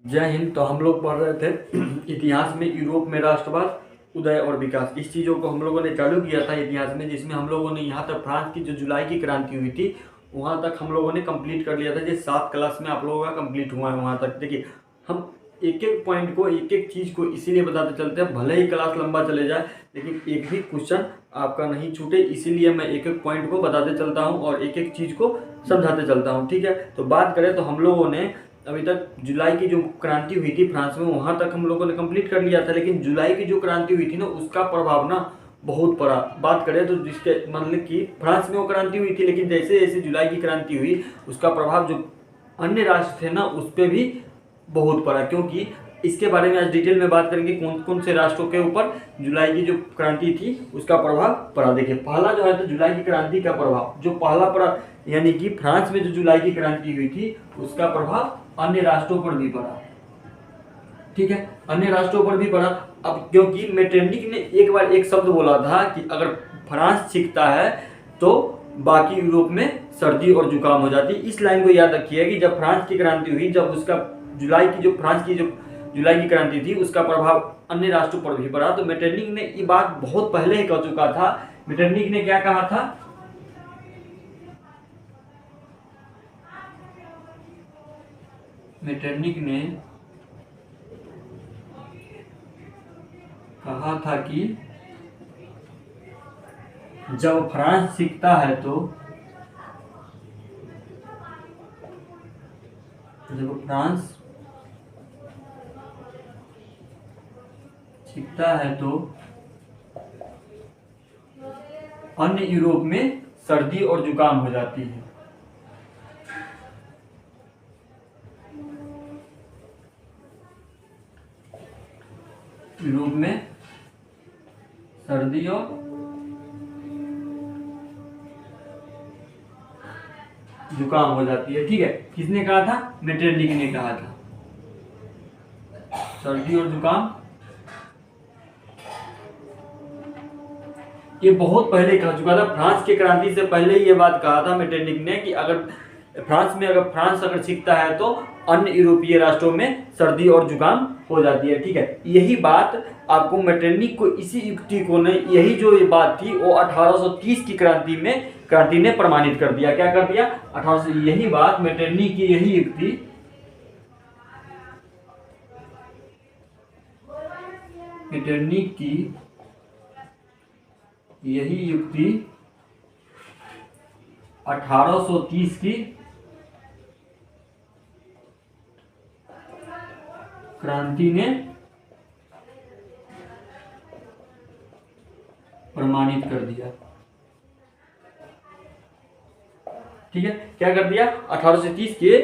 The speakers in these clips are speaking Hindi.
जय हिंद। तो हम लोग पढ़ रहे थे इतिहास में यूरोप में राष्ट्रवाद, उदय और विकास। इस चीज़ों को हम लोगों ने चालू किया था इतिहास में, जिसमें हम लोगों ने यहाँ तक फ्रांस की जो जुलाई की क्रांति हुई थी वहाँ तक हम लोगों ने कंप्लीट कर लिया था। जिस 7 क्लास में आप लोगों का कंप्लीट हुआ है वहाँ तक। देखिए, हम एक एक पॉइंट को, एक एक चीज़ को इसीलिए बताते चलते हैं, भले ही क्लास लंबा चले जाए लेकिन एक भी क्वेश्चन आपका नहीं छूटे, इसीलिए मैं एक एक पॉइंट को बताते चलता हूँ और एक एक चीज़ को समझाते चलता हूँ। ठीक है, तो बात करें तो हम लोगों ने अभी तक जुलाई की जो क्रांति हुई थी फ्रांस में वहाँ तक हम लोगों ने कंप्लीट कर लिया था। लेकिन जुलाई की जो क्रांति हुई थी ना, उसका प्रभाव ना बहुत पड़ा। बात करें तो जिसके मतलब कि फ्रांस में वो क्रांति हुई थी, लेकिन जैसे जैसे जुलाई की क्रांति हुई उसका प्रभाव जो अन्य राष्ट्र थे ना उस पर भी बहुत पड़ा। क्योंकि इसके बारे में आज डिटेल में बात करेंगे कौन कौन से राष्ट्रों के ऊपर जुलाई की जो क्रांति थी उसका प्रभाव पड़ा। देखिए, पहला जो है तो जुलाई की क्रांति का प्रभाव जो पहला पड़ा, यानी कि फ्रांस में जो जुलाई की क्रांति हुई थी उसका प्रभाव अन्य राष्ट्रों पर भी पड़ा। ठीक है, अन्य राष्ट्रों पर भी पड़ा। अब क्योंकि मेटरनिक ने एक बार एक शब्द बोला था कि अगर फ्रांस सीखता है तो बाकी यूरोप में सर्दी और जुकाम हो जाती। इस लाइन को याद रखिए कि जब फ्रांस की क्रांति हुई, जब उसका फ्रांस की जो जुलाई की क्रांति थी उसका प्रभाव अन्य राष्ट्रों पर भी पड़ा। तो मेटरनिक ने ये बात बहुत पहले ही कह चुका था। मेटरनिक ने क्या कहा था? मेटरनिक ने कहा था कि जब फ्रांस सीखता है तो अन्य यूरोप में सर्दी और जुकाम हो जाती है। यूरोप में सर्दी और जुकाम हो जाती है। ठीक है, किसने कहा था? मेटरनिक ने कहा था। सर्दी और जुकाम ये बहुत पहले कह चुका था। फ्रांस की क्रांति से पहले ही ये बात कहा था मेटरनिक ने कि अगर फ्रांस अगर सीखता है तो अन्य यूरोपीय राष्ट्रों में सर्दी और जुकाम हो जाती है। ठीक है, यही बात आपको मेटरनिक को, इसी युक्ति को ने, यही जो ये बात थी वो 1830 की क्रांति ने प्रमाणित कर दिया। क्या कर दिया? 1800। यही बात मेटरनिक की, यही युक्ति मेटरनिक की यही युक्ति 1830 की क्रांति ने प्रमाणित कर दिया। ठीक है, क्या कर दिया? 1830 के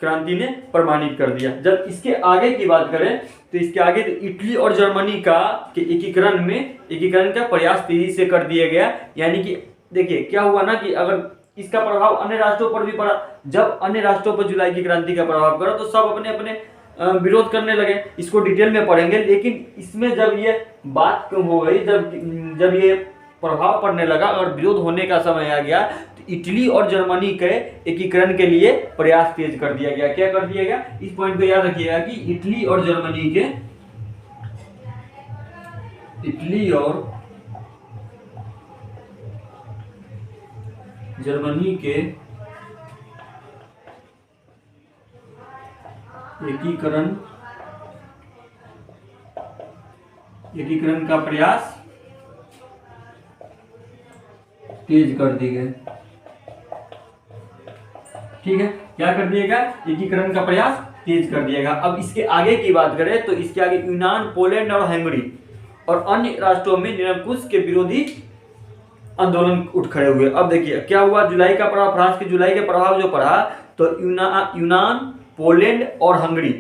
क्रांति ने प्रमाणित कर दिया। जब इसके आगे की बात करें तो इसके आगे तो इटली और जर्मनी का के एकीकरण का प्रयास तेजी से कर दिया गया। यानी कि देखिए क्या हुआ ना कि अगर इसका प्रभाव अन्य राष्ट्रों पर भी पड़ा, जब अन्य राष्ट्रों पर जुलाई की क्रांति का प्रभाव पड़ा तो सब अपने अपने विरोध करने लगे। इसको डिटेल में पढ़ेंगे, लेकिन इसमें जब ये बात कम हो गई, जब ये प्रभाव पड़ने लगा और विरोध होने का समय आ गया तो इटली और जर्मनी के एकीकरण के लिए प्रयास तेज कर दिया गया। क्या कर दिया गया? इस पॉइंट को याद रखिएगा कि इटली और जर्मनी के एकीकरण का प्रयास तेज कर दिए गए। ठीक है, क्या कर दिएगा? एकीकरण का प्रयास तेज कर दिएगा। अब इसके आगे की बात करें तो इसके आगे यूनान, पोलैंड और हंगरी और अन्य राष्ट्रों में निरंकुश के विरोधी आंदोलन उठ खड़े हुए। अब देखिए क्या हुआ? जुलाई का प्रभाव, फ्रांस के जुलाई के प्रभाव जो पड़ा तो यूनान, पोलैंड और हंगरी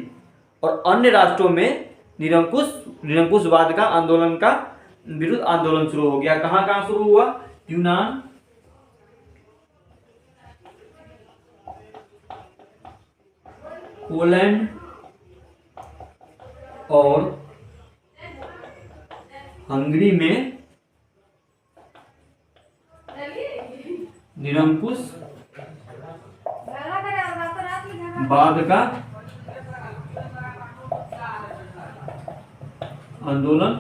और अन्य राष्ट्रों में निरंकुशवाद का आंदोलन का विरुद्ध आंदोलन शुरू हो गया। कहां शुरू हुआ? यूनान, पोलैंड और हंगरी में निरंकुशवाद का आंदोलन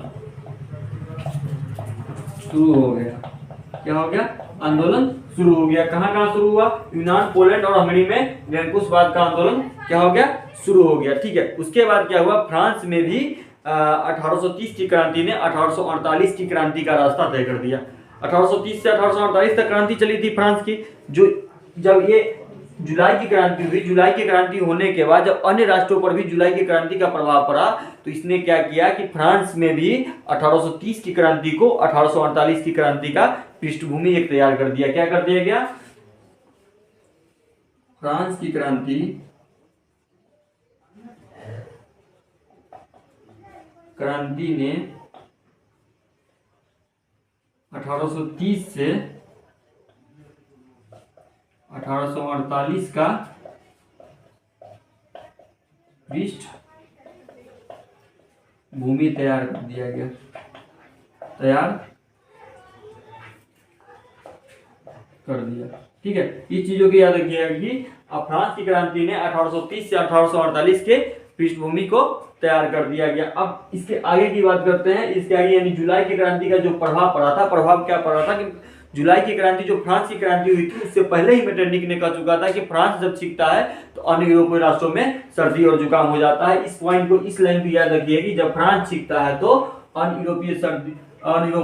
शुरू हो गया। क्या हो गया? आंदोलन शुरू हो गया। कहाँ कहाँ शुरू हुआ? यूनान, पोलैंड और हंगरी में निरंकुशवाद का आंदोलन क्या हो गया? शुरू हो गया। ठीक है, उसके बाद क्या हुआ? फ्रांस में भी 1830 की क्रांति ने 1848 की क्रांति का रास्ता तय कर दिया। 1830 से 1848 तक क्रांति चली थी फ्रांस की। जो जब ये जुलाई की क्रांति हुई, जुलाई की क्रांति होने के बाद जब अन्य राष्ट्रों पर भी जुलाई की क्रांति का प्रभाव पड़ा, तो इसने क्या किया कि फ्रांस में भी 1830 की क्रांति को 1848 की क्रांति का पृष्ठभूमि एक तैयार कर दिया। क्या कर दिया गया? फ्रांस की क्रांति ने 1830 से 1848 का पृष्ठभूमि तैयार कर दिया गया। तैयार कर दिया। ठीक है, इस चीजों की याद रखिएगा कि अब फ्रांस की क्रांति ने 1830 से 1848 के पृष्ठभूमि को तैयार कर दिया गया। अब इसके आगे की बात करते हैं। इसके आगे यानी जुलाई की क्रांति का जो प्रभाव पड़ा था, प्रभाव क्या पड़ा था कि जुलाई की क्रांति जो फ्रांस की क्रांति हुई थी, उससे पहले ही मेटरनिक ने कह चुका था कि फ्रांस जब सीखता है तो अन्य यूरोपीय राष्ट्रों में सर्दी और जुकाम हो जाता है। इस पॉइंट को, इस लाइन को याद रखिए कि जब फ्रांस सीखता है तो अन्य यूरोप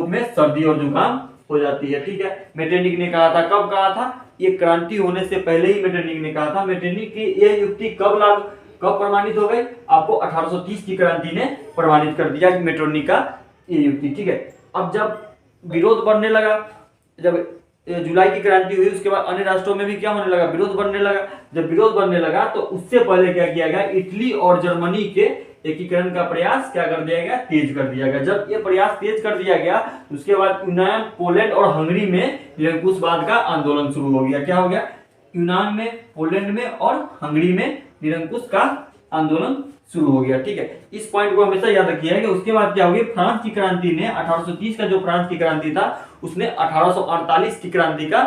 में सर्दी और जुकाम हो जाती है। ठीक है, मेटरनिक ने कहा था। कब कहा था? ये क्रांति होने से पहले ही मेटरनिक ने कहा था। मेटरनिक की ये युक्ति कब प्रमाणित हो गई? आपको 1830 की क्रांति ने प्रमाणित कर दिया कि मेटरनिक का ये युक्ति। ठीक है, अब जब विरोध बढ़ने लगा, जब जुलाई की क्रांति हुई, उसके बाद अन्य राष्ट्रों में भी क्या होने लगा? विरोध बढ़ने लगा। जब विरोध बढ़ने लगा तो उससे पहले क्या किया गया? इटली और जर्मनी के एकीकरण का प्रयास क्या कर दिया गया? तेज कर दिया गया। जब ये प्रयास तेज कर दिया गया, उसके बाद यूनान, पोलैंड और हंगरी में निरंकुशवाद का आंदोलन शुरू हो गया। क्या हो गया? यूनान में, पोलैंड में और हंगरी में निरंकुश का आंदोलन शुरू हो गया। ठीक है, इस पॉइंट को हमेशा याद रखिएगा कि उसके बाद क्या होगी? फ्रांस की क्रांति ने 1830 का जो फ्रांस की क्रांति था, उसने 1848 की क्रांति का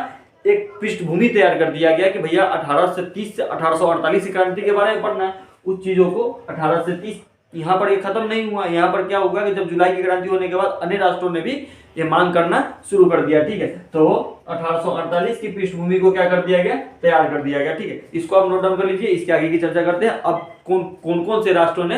एक पृष्ठभूमि तैयार कर दिया गया कि भैया 1830 से 1848 की क्रांति के बारे में पढ़ना है। उस चीजों को 1830 यहाँ पर ये खत्म नहीं हुआ। यहाँ पर क्या होगा कि जब जुलाई की क्रांति होने के बाद अन्य राष्ट्रों ने भी ये मांग करना शुरू कर दिया। ठीक है, तो 1848 की पृष्ठभूमि को क्या कर दिया गया? तैयार कर दिया गया। ठीक है, इसको आप नोट डाउन कर लीजिए। इसके आगे की चर्चा करते हैं। अब कौन से राष्ट्रों ने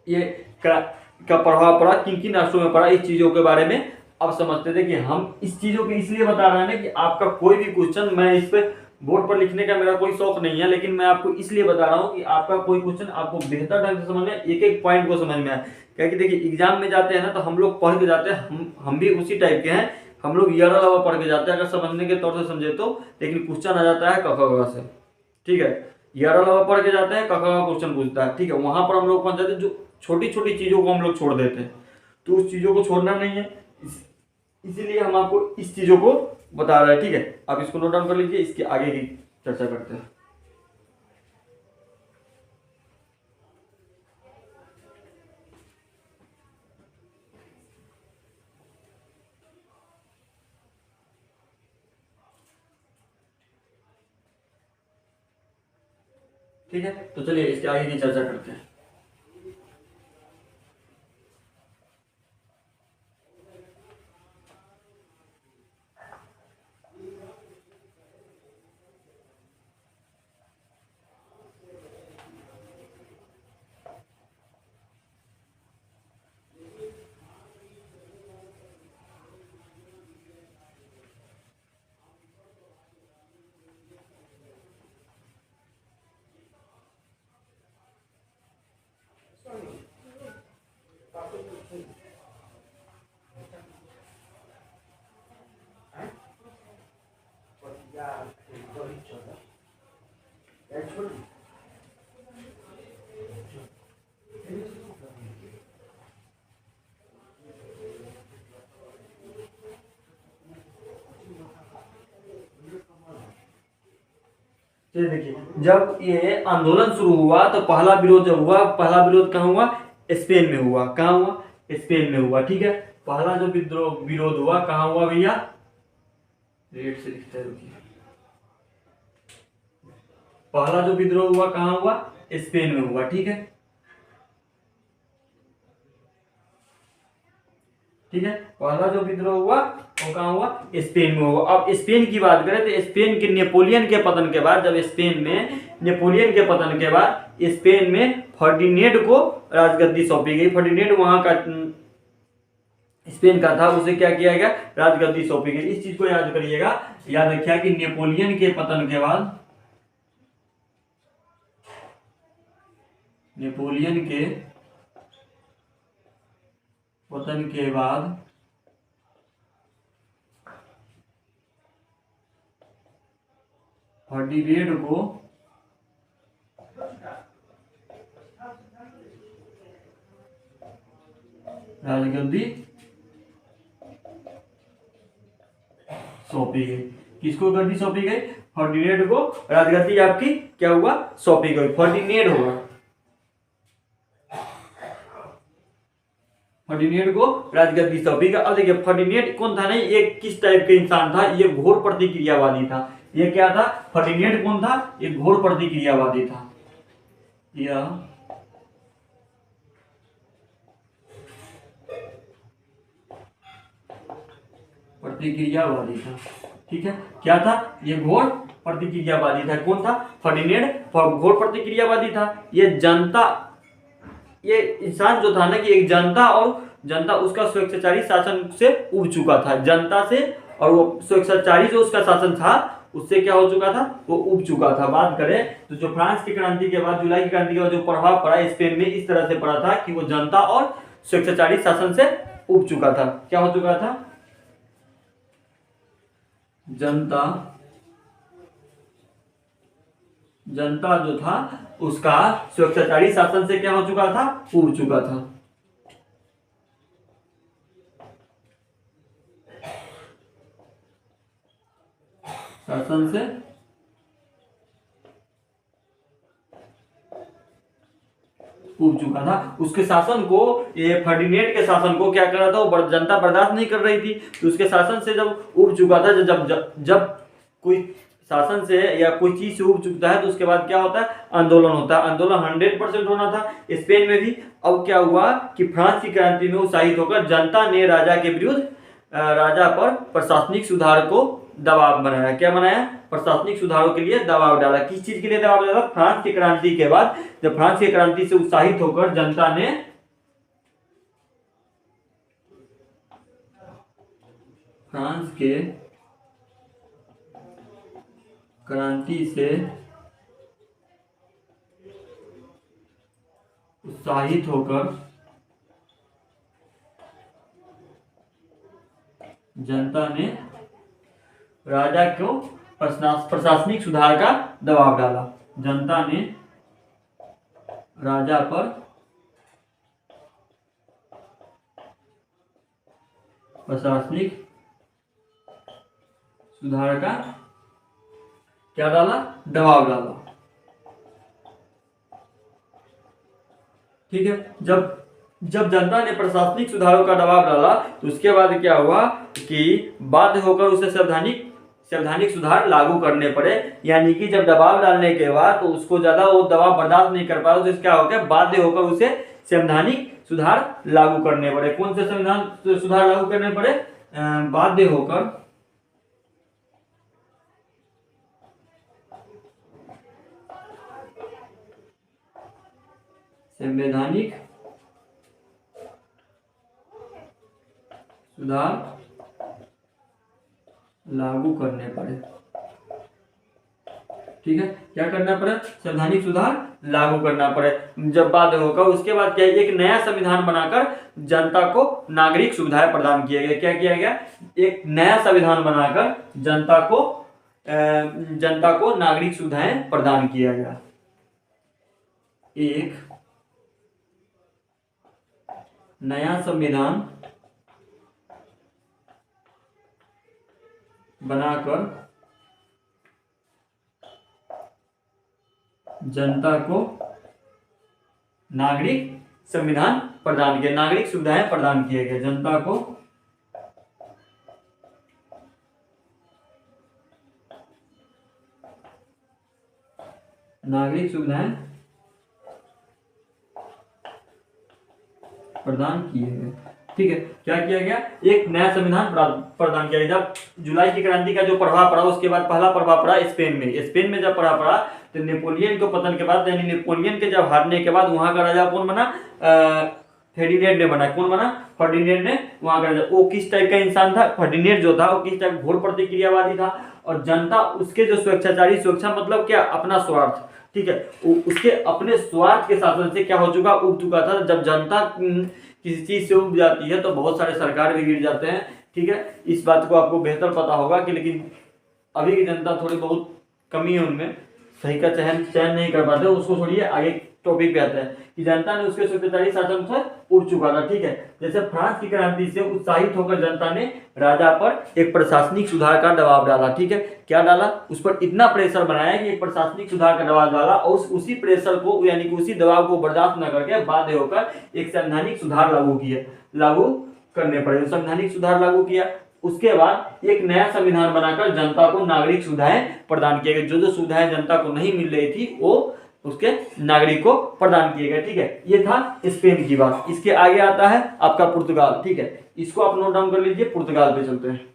ये का प्रभाव पड़ा, किन किन राष्ट्रों में पड़ा, इस चीजों के बारे में अब समझते थे। कि हम इस चीजों को इसलिए बता रहे हैं कि आपका कोई भी क्वेश्चन, मैं इस पे बोर्ड पर लिखने का मेरा कोई शौक नहीं है, लेकिन मैं आपको इसलिए बता रहा हूँ कि आपका कोई क्वेश्चन आपको बेहतर ढंग से समझ में, एक एक पॉइंट को समझ में आए। क्या कि देखिए, एग्जाम में जाते हैं ना तो हम लोग पढ़ के जाते हैं, हम भी उसी टाइप के हैं। हम लोग यार अलावा पढ़ के जाते हैं अगर समझने के तौर से समझे तो, लेकिन क्वेश्चन आ जाता है क ख ग से। ठीक है, यार अलावा पढ़ के जाते हैं, क ख का क्वेश्चन पूछता है। ठीक है, वहां पर हम लोग पहुंच जाते हैं, जो छोटी छोटी चीजों को हम लोग छोड़ देते हैं। तो उस चीजों को छोड़ना नहीं है, इसीलिए हम आपको इस चीजों को बता रहे हैं। ठीक है, आप इसको नोट डाउन कर लीजिए। इसके आगे की चर्चा करते हैं। ठीक है, तो चलिए इसके आगे की चर्चा करते हैं। देखिए, जब ये आंदोलन शुरू हुआ तो पहला विरोध जब हुआ, पहला विरोध कहाँ हुआ? स्पेन में हुआ। कहाँ हुआ? स्पेन में हुआ। ठीक है, पहला जो विरोध हुआ कहाँ हुआ भैया? रेड से लिखते हैं, रुकिए। पहला जो विद्रोह हुआ कहाँ हुआ? स्पेन में हुआ। ठीक है, ठीक है, पहला जो विद्रोह हुआ वो कहाँ हुआ, स्पेन में हुआ। अब स्पेन की बात करें तो स्पेन के नेपोलियन के पतन के बाद, जब स्पेन में नेपोलियन के पतन के बाद स्पेन में फर्डिनेंड को राजगद्दी सौंपी गई। फर्डिनेंड वहां का स्पेन का था, उसे क्या किया गया, राजगद्दी सौंपी गई। इस चीज को याद करिएगा, याद रखिएगा कि नेपोलियन के पतन के बाद, नेपोलियन के पतन के बाद फर्डिनेंड को राजगद्दी सौंपी गई। किसको गद्दी सौंपी गई, फर्डिनेंड को राजगद्दी आपकी क्या हुआ, सौंपी गई। फर्डिनेंड होगा, फर्डिनेंड को राजगद्दी सौंपी गई। अब देखिए फर्डिनेंड कौन था, नहीं ये किस टाइप के इंसान था, ये घोर प्रतिक्रियावादी था। ये क्या था, फर्डिनेंड कौन था, ये घोर प्रतिक्रियावादी था। यह प्रतिक्रियावादी था, ठीक है। क्या था, ये घोर प्रतिक्रियावादी था। कौन था, फर्डिनेंड घोर प्रतिक्रियावादी था। ये जनता, ये इंसान जो था ना कि एक जनता, और जनता उसका स्वेच्छाचारी शासन से उब चुका था, जनता से, और वो स्वेच्छाचारी जो उसका शासन था उससे क्या हो चुका था, वो उब चुका था। बात करें तो जो फ्रांस की क्रांति के बाद, जुलाई की क्रांति के बाद जो प्रभाव पड़ा स्पेन में, इस तरह से पड़ा था कि वो जनता और स्वेच्छाचारी शासन से उब चुका था। क्या हो चुका था, जनता जो था उसका स्वेच्छाचारी शासन से क्या हो चुका था, उब चुका था। शासन से उब चुका था। उसके शासन को, ये फर्डिनेंड के शासन को क्या कर रहा था, वो जनता बर्दाश्त नहीं कर रही थी। तो उसके शासन से जब उब चुका था, जब कोई शासन से या कोई चीज से उब चुकता है तो उसके बाद क्या होता है, आंदोलन होता है। आंदोलन 100% होना था स्पेन में भी। अब क्या हुआ कि फ्रांस की क्रांति में उत्साहित होकर जनता ने राजा के विरुद्ध, राजा पर प्रशासनिक सुधार को दबाव बनाया। क्या बनाया, प्रशासनिक सुधारों के लिए दबाव डाला। किस चीज के लिए दबाव डाला, फ्रांस की क्रांति के बाद, जब फ्रांस की क्रांति से उत्साहित होकर जनता ने फ्रांस के क्रांति से उत्साहित होकर जनता ने राजा को प्रशासनिक सुधार का दबाव डाला। जनता ने राजा पर प्रशासनिक सुधार का क्या डाला, दबाव डाला। ठीक है, जब जनता ने प्रशासनिक सुधारों का दबाव डाला तो उसके बाद क्या हुआ कि बाध्य होकर उसे संवैधानिक सुधार लागू करने पड़े। यानी कि जब दबाव डालने के बाद तो उसको ज्यादा वो दबाव बर्दाश्त नहीं कर पाया, तो क्या हो गया, बाध्य होकर उसे संवैधानिक सुधार लागू करने पड़े। कौन से संविधान सुधार लागू करने पड़े, बाध्य होकर संवैधानिक सुधार लागू करने पड़े। ठीक है, क्या करना पड़े, संवैधानिक सुधार लागू करना पड़े। जब बात होगा उसके बाद क्या, एक नया संविधान बनाकर जनता को नागरिक सुविधाएं प्रदान किए गए। क्या किया गया, एक नया संविधान बनाकर जनता को नागरिक सुविधाएं प्रदान किया गया। एक नया संविधान बनाकर जनता को नागरिक संविधान प्रदान किया, नागरिक सुविधाएं प्रदान किए गए। जनता को नागरिक सुविधाएं प्रदान किए गए। ठीक है, क्या किया गया, एक नया संविधान प्रदान किया गया। जब जुलाई की क्रांति का जो प्रभाव पड़ा, उसके बाद पहला प्रभाव पड़ा स्पेन में। स्पेन में जब प्रभाव पड़ा तो नेपोलियन को पतन के बाद, यानी नेपोलियन के जब हारने के बाद वहां का राजा कौन बना, फेर्डिनेंड ने बना। कौन बना, फर्डिनेंड ने वहां का राजा। वो किस टाइप का इंसान था, फर्डिनेंड जो था वो किस टाइप घोर प्रतिक्रियावादी था, और जनता उसके जो स्वेच्छाचारी, स्वेच्छा मतलब क्या, अपना स्वार्थ, ठीक है, उसके अपने स्वार्थ के शासन से क्या हो चुका, उग चुका था। जब जनता किसी चीज से उग जाती है तो बहुत सारे सरकार भी गिर जाते हैं, ठीक है। इस बात को आपको बेहतर पता होगा कि, लेकिन अभी की जनता थोड़ी बहुत कमी है उनमें, सही का चयन नहीं कर पाते। उसको छोड़िए, आगे टॉपिक पे आता है कि जनता ने उसके स्वेच्छाचारी शासन से उड़ चुका था, ठीक है। जैसे फ्रांस की क्रांति से उत्साहित होकर जनता ने राजा पर एक प्रशासनिक सुधार का दबाव डाला, ठीक है। क्या डाला, उस पर इतना प्रेशर बनाया कि एक प्रशासनिक सुधार का दबाव डाला, और उसी प्रेशर को, यानी कि उसी दबाव को बर्दाश्त न करके बाध्य होकर एक संवैधानिक सुधार लागू करने पड़े। संवैधानिक सुधार लागू किया, उसके बाद एक नया संविधान बनाकर जनता को नागरिक सुविधाएं प्रदान किए गए। जो जो सुविधाएं जनता को नहीं मिल रही थी वो उसके नागरिक को प्रदान किए गए, ठीक है। ये था स्पेन की बात। इसके आगे आता है आपका पुर्तगाल, ठीक है। इसको आप नोट डाउन कर लीजिए, पुर्तगाल पे चलते हैं।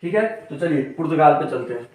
ठीक है, तो चलिए पुर्तगाल पे चलते हैं।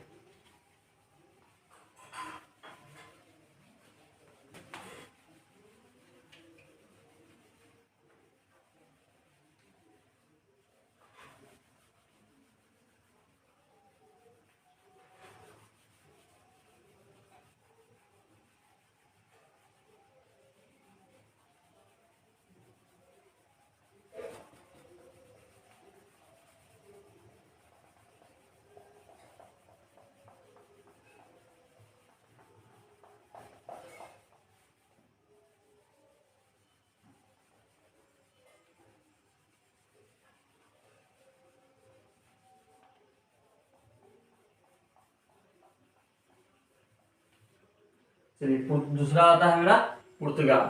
चलिए दूसरा आता है मेरा पुर्तगाल।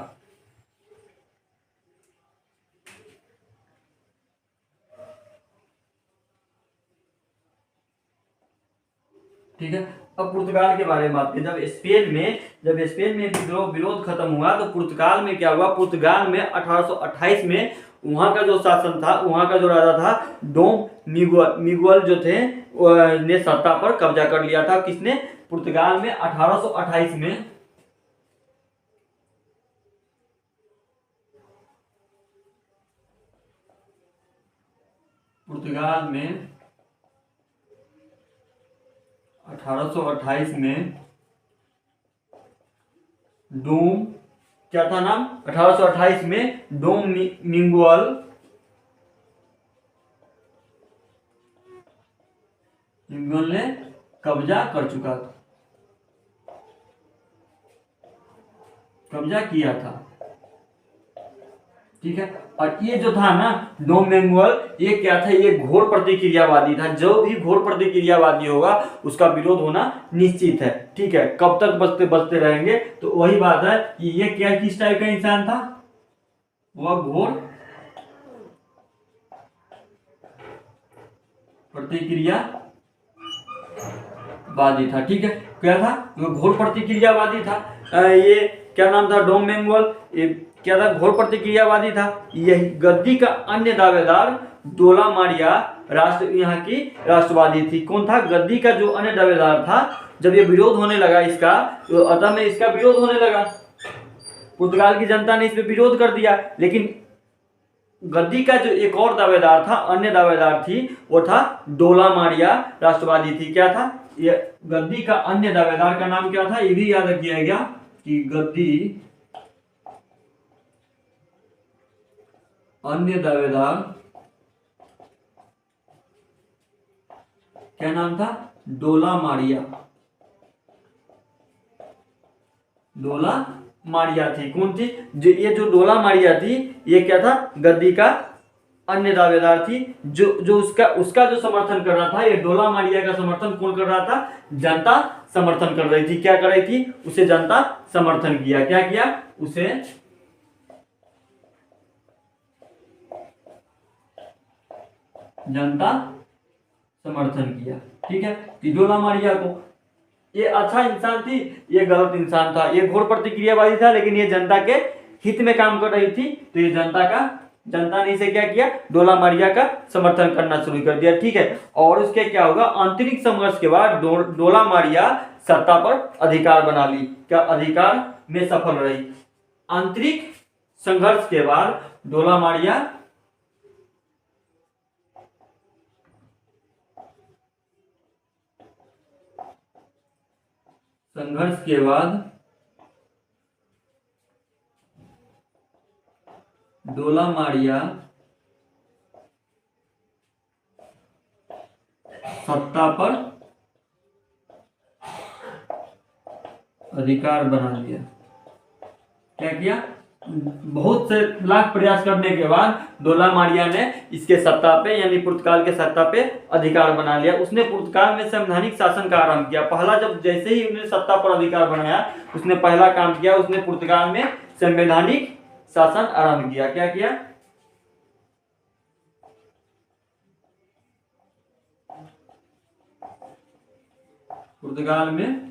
ठीक है, अब पुर्तगाल के बारे में बात करें। जब स्पेन में विरोध खत्म हुआ तो पुर्तगाल में क्या हुआ, पुर्तगाल में 1828 में वहां का जो शासन था, वहां का जो राजा था डोम मिगुएल जो थे ने सत्ता पर कब्जा कर लिया था। किसने, पुर्तगाल में 1828 में। पुर्तगाल में 1828 में डोम, क्या था नाम, 1828 में डोम मिगुएल ने कब्जा किया था, ठीक है। और ये जो था ना डोम मिगुएल, ये क्या था, ये घोर प्रतिक्रियावादी था। जो भी घोर प्रतिक्रियावादी होगा उसका विरोध होना निश्चित है, ठीक है। कब तक बचते रहेंगे, तो वही बात है कि ये क्या, किस टाइप का इंसान था, वह घोर प्रतिक्रियावादी था, ठीक है। क्या था, वो घोर प्रतिक्रियावादी था। ये क्या नाम था, डोम मिगुएल, क्या था, घोर प्रतिक्रियावादी था। यही गद्दी का अन्य दावेदार डोला मारिया यहाँ की राष्ट्रवादी थी। कौन था, गद्दी का जो अन्य दावेदार था। जब ये विरोध होने लगा इसका, तो असम में इसका विरोध होने लगा, पुर्तगाल की जनता ने इस पे विरोध कर दिया। लेकिन गद्दी का जो एक और दावेदार था, अन्य दावेदार थी, वो था डोला मारिया राष्ट्रवादी थी। क्या था, ये गद्दी का अन्य दावेदार का नाम क्या था, ये भी याद रखिएगा गया कि गद्दी अन्य दावेदार क्या नाम था, डोला मारिया थी। कौन थी, ये जो डोला मारिया थी, ये क्या था, गद्दी का अन्य दावेदार थी। जो उसका जो समर्थन कर रहा था, ये डोला मारिया का समर्थन कौन कर रहा था, जनता समर्थन कर रही थी। क्या कर रही थी, उसे जनता समर्थन किया। क्या किया, उसे जनता समर्थन किया। ठीक है, डोला मारिया को, ये अच्छा इंसान थी, ये गलत इंसान था, ये घोर प्रतिक्रियावादी था, लेकिन ये जनता के हित में काम कर रही थी, तो ये जनता ने इसे क्या किया, डोला मारिया का समर्थन करना शुरू कर दिया। ठीक है, और उसके क्या होगा, आंतरिक संघर्ष के बाद डोला मारिया सत्ता पर अधिकार बना ली। क्या अधिकार में सफल रही। आंतरिक संघर्ष के बाद डोला मारिया संघर्ष के बाद डोला मारिया सत्ता पर अधिकार बना लिया। क्या किया, बहुत से लाख प्रयास करने के बाद डोला मारिया ने इसके सत्ता पे यानी पुर्तगाल के सत्ता पे अधिकार बना लिया। उसने पुर्तगाल में संवैधानिक शासन का आरंभ किया। पहला जब जैसे ही उन्हें सत्ता पर अधिकार बनाया, उसने पहला काम किया, उसने पुर्तगाल में संवैधानिक शासन आरंभ किया। क्या किया, पुर्तगाल में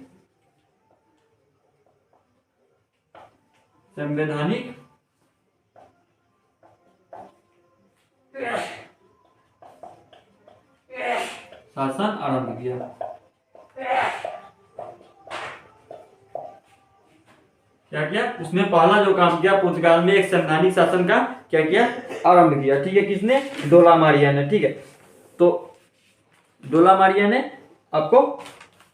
संवैधानिक शासन आरंभ किया। क्या किया, उसने पहला जो काम किया, पुर्तगाल में एक संवैधानिक शासन का क्या किया, आरंभ किया। ठीक है, किसने, डोला मारिया ने। ठीक है, तो डोला मारिया ने आपको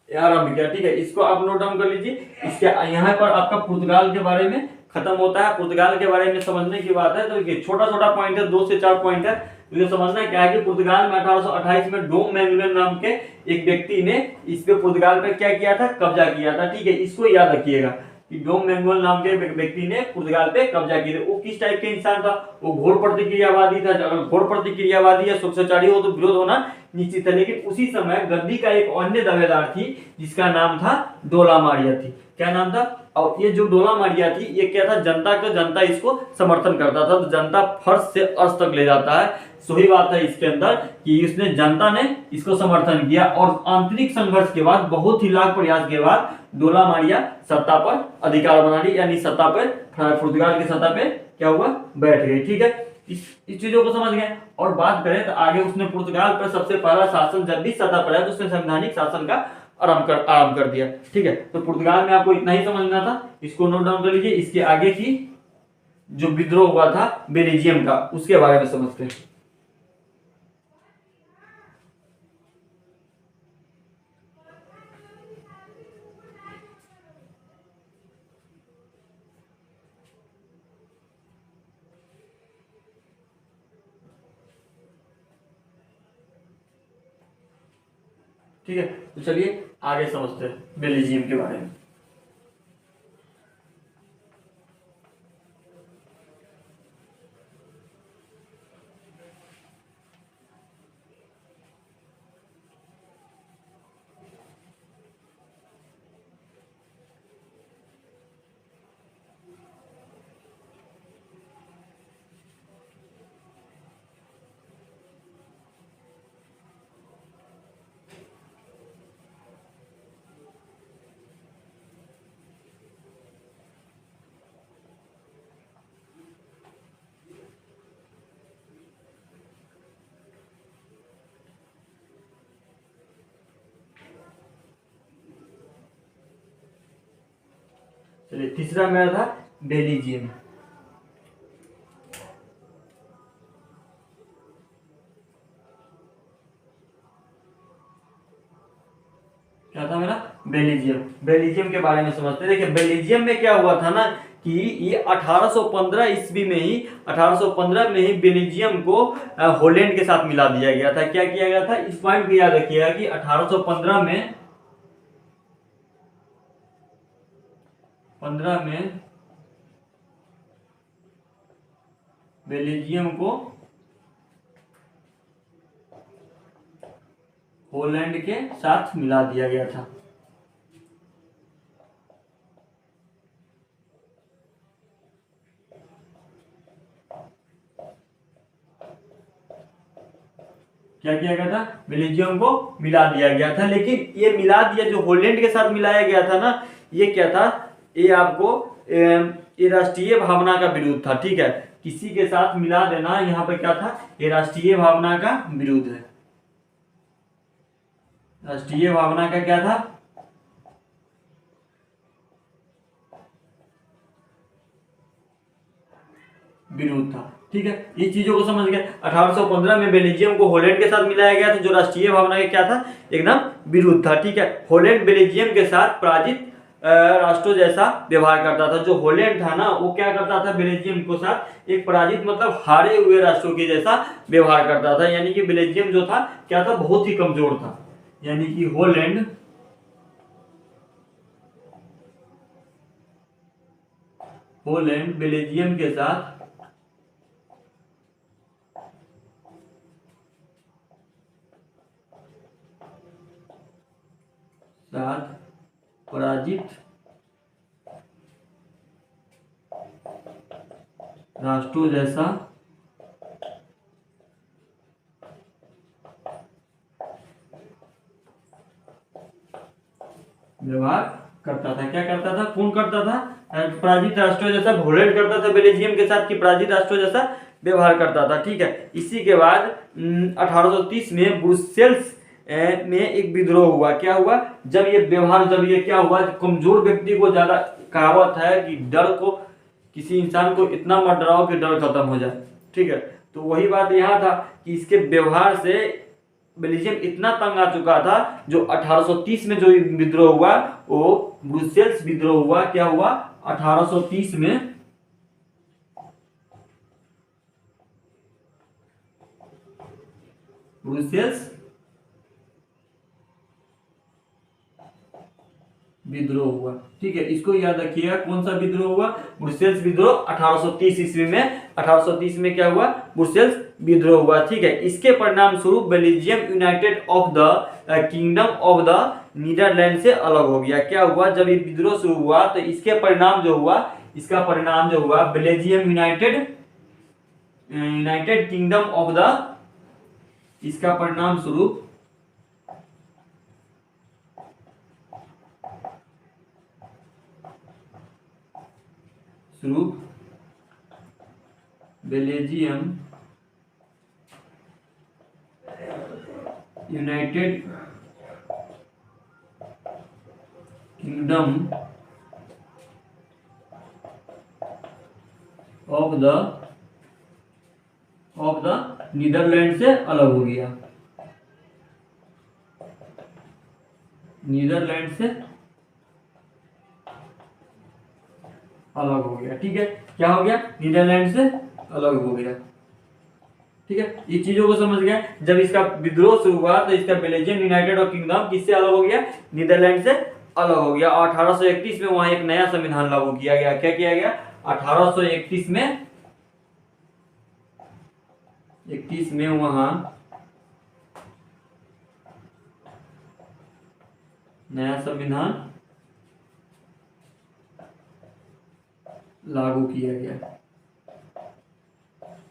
आरंभ किया। ठीक है, इसको आप नोट डाउन कर लीजिए। इसके यहाँ पर आपका पुर्तगाल के बारे में खत्म होता है। पुर्तगाल के बारे में समझने की बात है तो छोटा छोटा पॉइंट है, 2 से 4 पॉइंट है। मुझे समझना क्या है कि पुर्तगाल में 1828 में डोम मैनुएल नाम के एक व्यक्ति ने इस पे पुर्तगाल पे क्या किया था, कब्जा किया था। ठीक है, इसको याद रखिएगा कि डोम मैनुएल नाम के व्यक्ति ने पुर्तगाल पे कब्जा किया था। वो किस टाइप के इंसान था, वो घोर प्रतिक्रियावादी था। अगर घोर प्रतिक्रियावादी या स्वैच्छाचारी हो तो विरोध होना निश्चित है। लेकिन उसी समय गद्दी का एक अन्य दावेदार थी जिसका नाम था डोला मारिया थी। क्या नाम था, और ये जो डोला मारिया थी ये क्या था, जनता इसको समर्थन करता था। तो जनता फर्श से अर्श तक ले जाता है। सही बात है इसके अंदर कि इसने जनता ने इसको समर्थन किया और आंतरिक संघर्ष के बाद, बहुत ही लाख प्रयास के बाद डोला मारिया सत्ता पर अधिकार बना ली, यानी सत्ता पर, पुर्तगाल की सत्ता पे क्या हुआ, बैठ गई। ठीक है, इस चीजों को समझ गए। और बात करें तो आगे उसने पुर्तगाल पर सबसे पहला शासन जब भी सत्ता पर आया तो उसने संवैधानिक शासन का आरंभ कर दिया। ठीक है, तो पुर्तगाल में आपको इतना ही समझना था, इसको नोट डाउन कर लीजिए। इसके आगे की जो विद्रोह हुआ था बेल्जियम का, उसके बारे में समझते हैं। ठीक है, तो चलिए आगे समझते हैं बेल्जियम के बारे में। चलिए, तीसरा मेरा था बेल्जियम। क्या था मेरा, बेल्जियम के बारे में समझते हैं। देखिए बेल्जियम में क्या हुआ था ना कि ये 1815 ईस्वी में ही, 1815 में ही बेल्जियम को हॉलैंड के साथ मिला दिया गया था। क्या किया गया था, इस पॉइंट को याद रखिएगा कि 1815 में बेल्जियम को हॉलैंड के साथ मिला दिया गया था। क्या किया गया था, बेल्जियम को मिला दिया गया था। लेकिन ये मिला दिया जो हॉलैंड के साथ मिलाया गया था ना, ये क्या था, ये आपको ये राष्ट्रीय भावना का विरुद्ध था। ठीक है, किसी के साथ मिला देना यहाँ पर क्या था, ये राष्ट्रीय भावना का विरुद्ध है। राष्ट्रीय भावना का क्या था, विरोध था। ठीक है, इस चीजों को समझ गए। 1815 में बेल्जियम को हॉलैंड के साथ मिलाया गया था, जो राष्ट्रीय भावना के क्या था, एकदम विरुद्ध था। ठीक है, हॉलैंड बेल्जियम के साथ पराजित राष्ट्रों जैसा व्यवहार करता था। जो हॉलैंड था ना, वो क्या करता था, बेल्जियम के साथ एक पराजित मतलब हारे हुए राष्ट्रों के जैसा व्यवहार करता था। यानी कि बेल्जियम जो था क्या था, बहुत ही कमजोर था। यानी कि हॉलैंड बेल्जियम के साथ पराजित राष्ट्रों जैसा व्यवहार करता था। क्या करता था, कौन करता था, पराजित राष्ट्रों जैसा हॉलैंड करता था बेल्जियम के साथ, कि पराजित राष्ट्रों जैसा व्यवहार करता था। ठीक है, इसी के बाद 1830 में ब्रुसेल्स में एक विद्रोह हुआ। क्या हुआ, जब ये व्यवहार, जब ये क्या हुआ, कमजोर व्यक्ति को ज्यादा, कहावत है कि डर को, किसी इंसान को इतना मत डराओ कि डर खत्म हो जाए। ठीक है, तो वही बात यहाँ था कि इसके व्यवहार से बेल्जियम इतना तंग आ चुका था। जो 1830 में जो विद्रोह हुआ, वो ब्रुसेल्स विद्रोह हुआ। क्या हुआ, 1830 में ब्रुसेल्स विद्रोह हुआ। ठीक है, इसको याद रखिएगा, कौन सा विद्रोह हुआ, ब्रुसेल्स विद्रोह 1830 ईस्वी में। 1830 में क्या हुआ, ब्रुसेल्स विद्रोह हुआ। ठीक है, इसके परिणाम स्वरूप Belgium united of the kingdom of the Netherland से अलग हो गया। क्या हुआ, जब ये विद्रोह शुरू हुआ तो इसके परिणाम जो हुआ, इसका परिणाम जो हुआ, Belgium united kingdom of the, इसका परिणाम स्वरूप Belgium united kingdom of the Netherland से अलग हो गया। नीदरलैंड से अलग हो गया। ठीक है, क्या हो गया, नीदरलैंड से अलग हो गया। ठीक है, ये चीजों को समझ गया। जब इसका विद्रोह शुरू हुआ तो इसका बेल्जियम यूनाइटेड और किंगडम किससे अलग हो गया, नीदरलैंड से अलग हो गया। और 1831 में वहां एक नया संविधान लागू किया गया। क्या किया गया, 1831 में वहां नया संविधान लागू किया गया।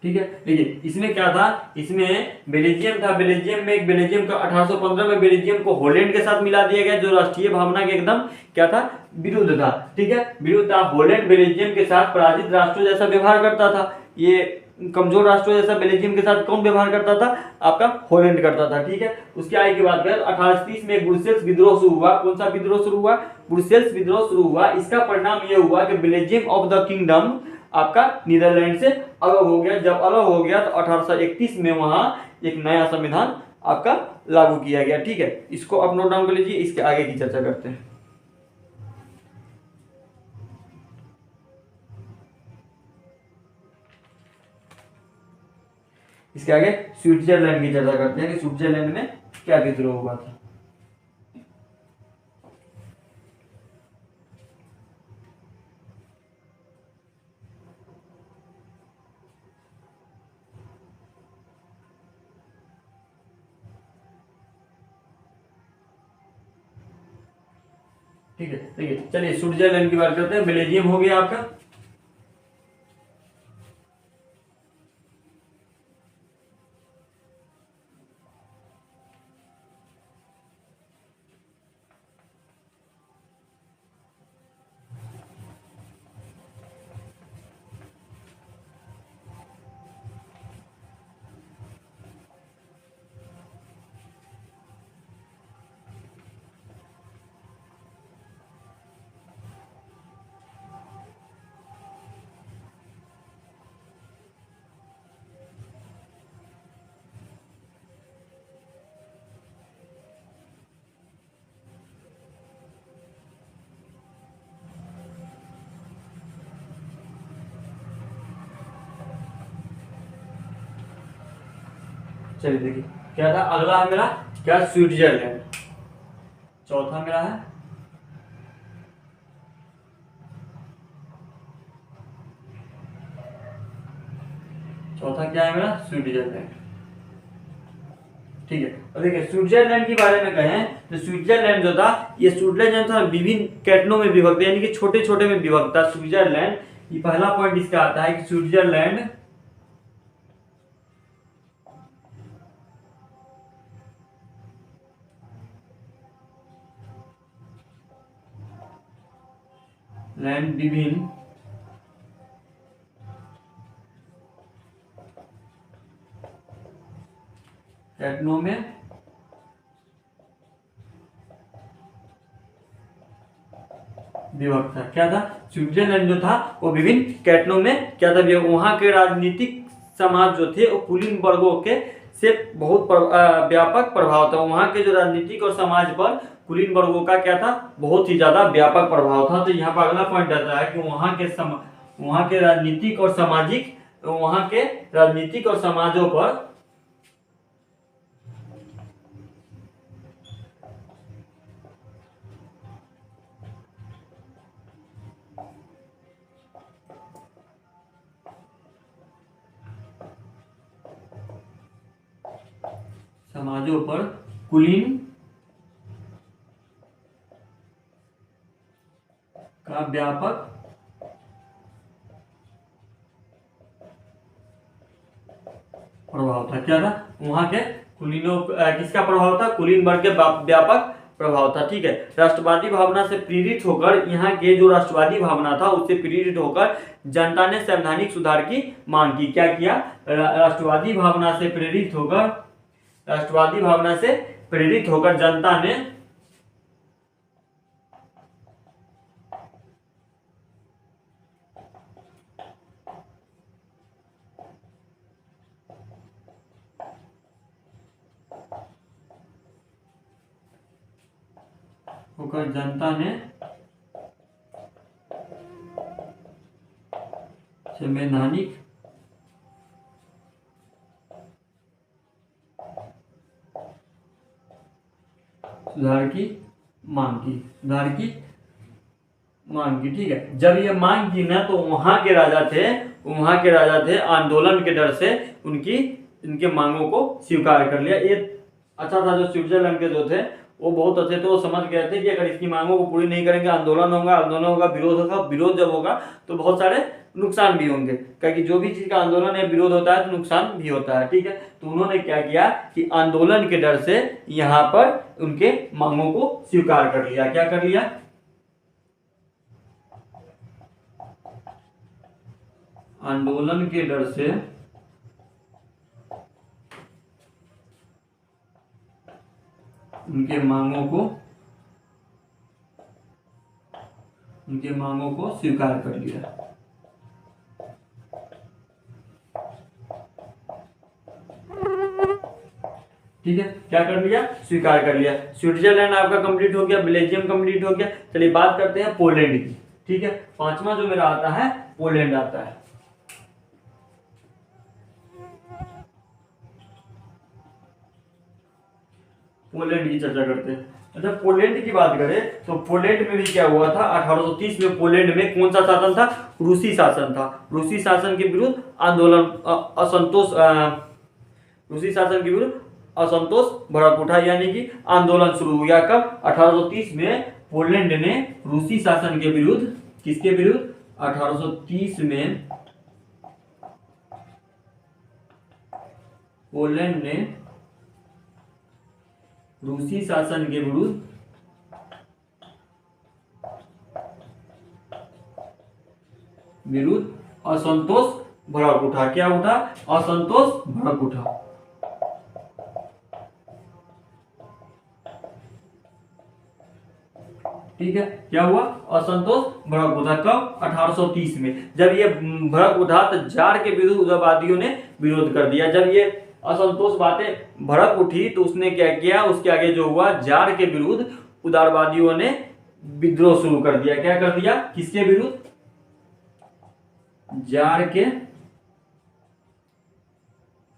ठीक है, देखिए इसमें क्या था, इसमें बेल्जियम था, बेल्जियम में एक बेल्जियम का 1815 में बेल्जियम को हॉलैंड के साथ मिला दिया गया, जो राष्ट्रीय भावना के एकदम क्या था, विरुद्ध था। ठीक है, विरुद्ध था। हॉलैंड बेल्जियम के साथ पराजित राष्ट्रों जैसा व्यवहार करता था। ये कमजोर राष्ट्रों जैसा बेल्जियम के साथ कौन व्यवहार करता था, आपका हॉलैंड करता था। ठीक है, उसके आगे की बात करें, 1830 में ब्रुसेल्स विद्रोह शुरू हुआ। कौन सा विद्रोह शुरू हुआ, ब्रुसेल्स विद्रोह शुरू हुआ। इसका परिणाम यह हुआ कि बेल्जियम ऑफ द किंगडम आपका नीदरलैंड से अलग हो गया। जब अलग हो गया तो 1831 में वहां एक नया संविधान आपका लागू किया गया। ठीक है, इसको आप नोट डाउन कर लीजिए, इसके आगे की चर्चा करते हैं। इसके आगे स्विट्जरलैंड की चर्चा करते हैं कि स्विट्जरलैंड में क्या विद्रोह हुआ था। ठीक है, देखिए चलिए स्विट्जरलैंड की बात करते हैं। बेल्जियम हो गया आपका, चलिए देखिए क्या था, अगला है मेरा क्या, स्विट्जरलैंड। चौथा मेरा है चौथा क्या है मेरा, स्विट्जरलैंड। ठीक है, और देखिए स्विट्जरलैंड के बारे में कहें तो स्विट्जरलैंड जो था, ये स्विट्जरलैंड था विभिन्न कैटनों में विभक्त, यानी कि छोटे छोटे में विभक्त था स्विट्जरलैंड। ये पहला पॉइंट इसका आता है कि स्विट्जरलैंड लैंड विभिन्न कैटनों में विभक्त था। क्या था, स्विट्जरलैंड जो था वो विभिन्न कैटनों में क्या था, वहां के राजनीतिक समाज जो थे वो कुलीन वर्गों के से बहुत व्यापक प्रभाव था। वहां के जो राजनीतिक और समाज पर कुलीन वर्गों का क्या था, बहुत ही ज्यादा व्यापक प्रभाव था। तो यहाँ पर अगला पॉइंट आता है कि वहां के राजनीतिक और सामाजिक, वहां के राजनीतिक और समाजों पर कुलीन का व्यापक प्रभाव था। क्या था, वहां के कुलीनों किसका प्रभाव था, कुलीन वर्ग के व्यापक प्रभाव था। ठीक है, राष्ट्रवादी भावना से प्रेरित होकर, यहाँ के जो राष्ट्रवादी भावना था उससे प्रेरित होकर जनता ने संवैधानिक सुधार की मांग की। क्या किया, राष्ट्रवादी भावना से प्रेरित होकर जनता ने संवैधानिक सुधार की मांग की। ठीक है, जब ये मांग की ना तो वहां के राजा थे आंदोलन के डर से इनके मांगों को स्वीकार कर लिया। ये अच्छा था, जो स्विट्जरलैंड के जो थे वो बहुत अच्छे थे, वो समझ गए थे कि अगर इसकी मांगों को पूरी नहीं करेंगे आंदोलन होगा, विरोध जब होगा तो बहुत सारे नुकसान भी होंगे, क्योंकि जो भी चीज का आंदोलन या विरोध होता है तो नुकसान भी होता है। ठीक है, तो उन्होंने क्या किया कि आंदोलन के डर से यहाँ पर उनके मांगों को स्वीकार कर लिया। क्या कर लिया, आंदोलन के डर से उनके मांगों को स्वीकार कर लिया। ठीक है, क्या कर लिया, स्वीकार कर लिया। स्विट्जरलैंड आपका कंप्लीट हो गया, बेल्जियम कंप्लीट हो गया। चलिए बात करते हैं पोलैंड की। ठीक है, पांचवा जो मेरा आता है पोलैंड आता है। पोलैंड की चर्चा करते हैं। अच्छा, पोलैंड की बात करें तो पोलैंड में भी क्या हुआ था, 1830 में पोलैंड में कौन सा शासन था, रूसी शासन था। रूसी शासन के विरुद्ध असंतोष भड़क उठा, यानी कि आंदोलन शुरू हो गया। कब, 1830 में पोलैंड ने रूसी शासन के विरुद्ध, किसके विरुद्ध, 1830 में पोलैंड ने रूसी शासन के विरुद्ध असंतोष भड़क उठा। क्या उठा, असंतोष भड़क उठा। ठीक है, क्या हुआ, असंतोष भड़क उठा। कब, 1830 में। जब ये भड़क उठा तो जार के विरुद्ध उदारवादियों ने विरोध कर दिया। जब ये असंतोष बातें भड़क उठी तो उसने क्या किया, उसके आगे जो हुआ, जार के विरुद्ध उदारवादियों ने विद्रोह शुरू कर दिया। क्या कर दिया, किसके विरुद्ध, जार के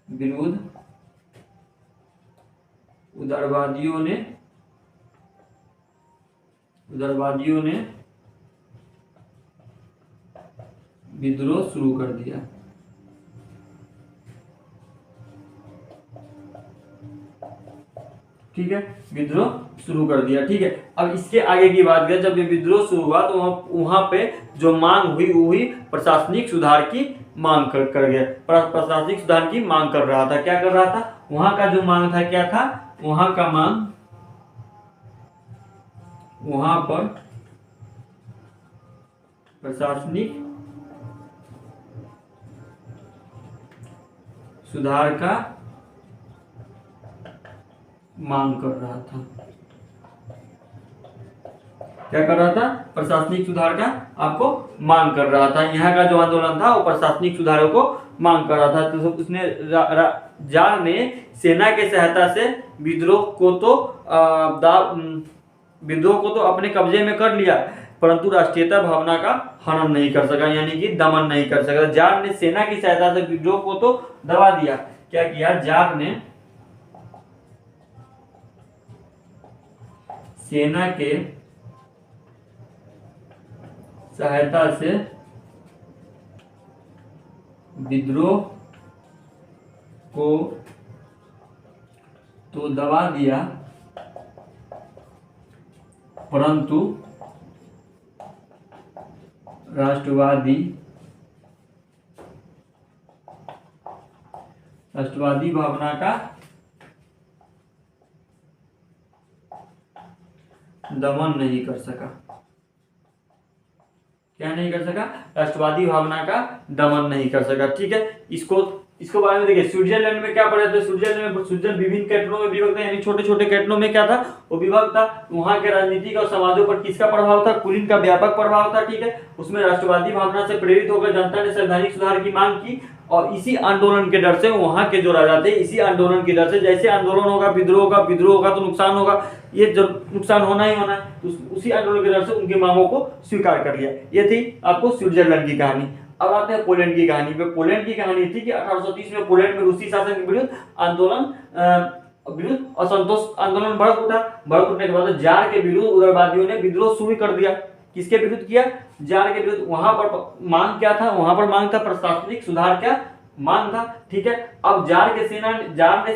विरुद्ध उदारवादियों ने विद्रोह शुरू कर दिया। ठीक है, विद्रोह शुरू कर दिया। ठीक है, अब इसके आगे की बात करें, जब ये विद्रोह शुरू हुआ तो वहां पे जो मांग हुई प्रशासनिक सुधार की मांग कर गया। प्रशासनिक सुधार की मांग कर रहा था। क्या कर रहा था? वहां का जो मांग था, क्या था वहां का मांग? वहां पर प्रशासनिक सुधार का मांग कर रहा था। क्या कर रहा था? प्रशासनिक सुधार का आपको मांग कर रहा था। यहाँ का जो आंदोलन था वो प्रशासनिक सुधारों को मांग कर रहा था। तो उसने जार ने सेना के सहायता से विद्रोह को तो अपने कब्जे में कर लिया, परंतु राष्ट्रीयता भावना का हनन नहीं कर सका, यानी कि दमन नहीं कर सका। जार ने सेना की सहायता से विद्रोह को तो दबा दिया। क्या किया? जार ने सेना के सहायता से विद्रोह को तो दबा दिया, परंतु राष्ट्रवादी भावना का दमन नहीं कर सका। क्या नहीं कर सका? राष्ट्रवादी भावना का दमन नहीं कर सका। ठीक है, इसको बारे में देखिए। स्विट्जरलैंड में क्या पढ़े थे? स्विट्जरलैंड विभिन्न कैंटनों में विभक्त था, यानी छोटे छोटे कैंटनों में क्या था? वो विभक्त था। वहां के राजनीतिक और समाजों पर किसका प्रभाव था? कुलीन का व्यापक प्रभाव था। ठीक है, उसमें राष्ट्रवादी भावना से प्रेरित होकर जनता ने संवैधानिक सुधार की मांग की, और इसी आंदोलन के डर से वहां के जो राजा थे, इसी आंदोलन के डर से, जैसे आंदोलन होगा विद्रोह होगा तो नुकसान होगा, ये जब नुकसान होना ही होना है, तो उसी आंदोलन के डर से उनकी मांगों को स्वीकार कर लिया। ये थी आपको स्विट्जरलैंड की कहानी। अब आते हैं पोलैंड की कहानी पे। पोलैंड की कहानी थी कि 1830 में पोलैंड में रूसी शासन के विरुद्ध असंतोष आंदोलन भड़क उठने के बाद जार के विरुद्ध उदारवादियों ने विद्रोह शुरू कर दिया। किसके विरुद्ध किया? जार के विरुद्ध। वहां पर मांग क्या था? वहां पर मांग था प्रशासनिक सुधार का मांग था। ठीक है, अब जार ने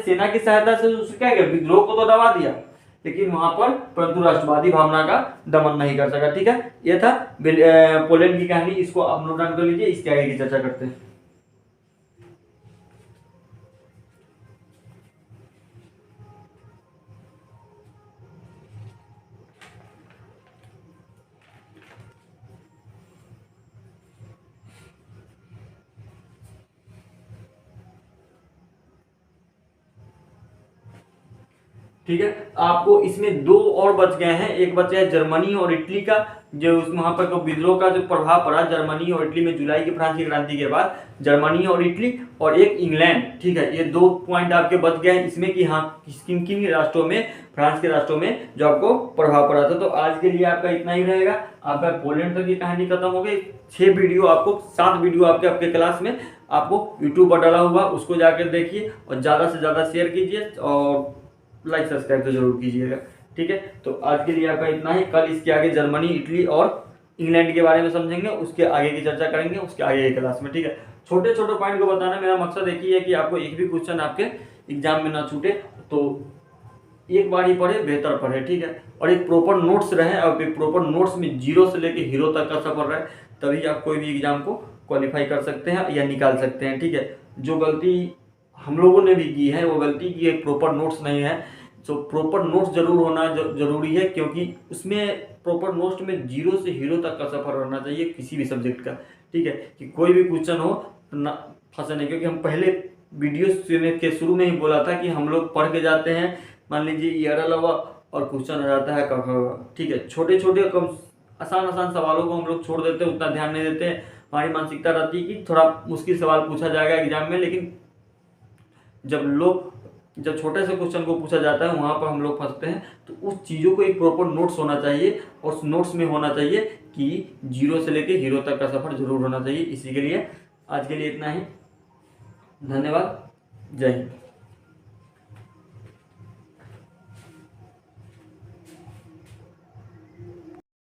सेना की सहायता से क्या किया? विद्रोह को तो दबा दिया, लेकिन वहां पर परंतु राष्ट्रवादी भावना का दमन नहीं कर सका। ठीक है, यह था पोलैंड की कहानी। इसको आप नोट डाउन कर लीजिए, इसके आगे की चर्चा करते हैं। ठीक है, आपको इसमें दो और बच गए हैं। एक बचा है जर्मनी और इटली का, जो वहां पर विद्रोह का जो प्रभाव पड़ा जर्मनी और इटली में जुलाई की फ्रांस की क्रांति के बाद, जर्मनी और इटली, और एक इंग्लैंड। ठीक है, ये दो पॉइंट आपके बच गए हैं इसमें कि हाँ किन किन राष्ट्रों में, फ्रांस के राष्ट्रों में जो आपको प्रभाव पड़ा था। तो आज के लिए आपका इतना ही रहेगा। आपका पोलैंड तक की कहानी खत्म हो गई। 7 वीडियो आपके क्लास में आपको यूट्यूब पर डाला हुआ, उसको जाकर देखिए और ज़्यादा से ज़्यादा शेयर कीजिए और लाइक सब्सक्राइब तो जरूर कीजिएगा। ठीक है, तो आज के लिए आपका इतना ही। कल इसके आगे जर्मनी, इटली और इंग्लैंड के बारे में समझेंगे, उसके आगे की चर्चा करेंगे उसके आगे की क्लास में। ठीक है, छोटे छोटे पॉइंट को बताना मेरा मकसद एक ही है कि आपको एक भी क्वेश्चन आपके एग्जाम में ना छूटे। तो एक बार ही पढ़े, बेहतर पढ़े। ठीक है, और एक प्रॉपर नोट्स रहे, और एक प्रॉपर नोट्स में 0 से लेके हीरो तक का सफर रहे, तभी आप कोई भी एग्जाम को क्वालिफाई कर सकते हैं या निकाल सकते हैं। ठीक है, जो गलती हम लोगों ने भी की है वो गलती की एक प्रॉपर नोट्स नहीं है। तो प्रॉपर नोट्स जरूर होना जरूरी है, क्योंकि उसमें प्रॉपर नोट्स में 0 से हीरो तक का सफर रहना चाहिए किसी भी सब्जेक्ट का। ठीक है, कि कोई भी क्वेश्चन हो तो ना फंसे नहीं, क्योंकि हम पहले वीडियो के शुरू में ही बोला था कि हम लोग पढ़ के जाते हैं, मान लीजिए ईयर अलावा और क्वेश्चन आ जाता है क। ठीक है, छोटे छोटे आसान सवालों को हम लोग छोड़ देते हैं, उतना ध्यान नहीं देते हैं। हमारी मानसिकता रहती है कि थोड़ा मुश्किल सवाल पूछा जाएगा एग्जाम में, लेकिन जब छोटे से क्वेश्चन को पूछा जाता है वहाँ पर हम लोग फंसते हैं। तो उस चीज़ों को एक प्रॉपर नोट्स होना चाहिए, और उस नोट्स में होना चाहिए कि 0 से लेके हीरो तक का सफर जरूर होना चाहिए। इसी के लिए आज के लिए इतना ही। धन्यवाद। जय हिंद।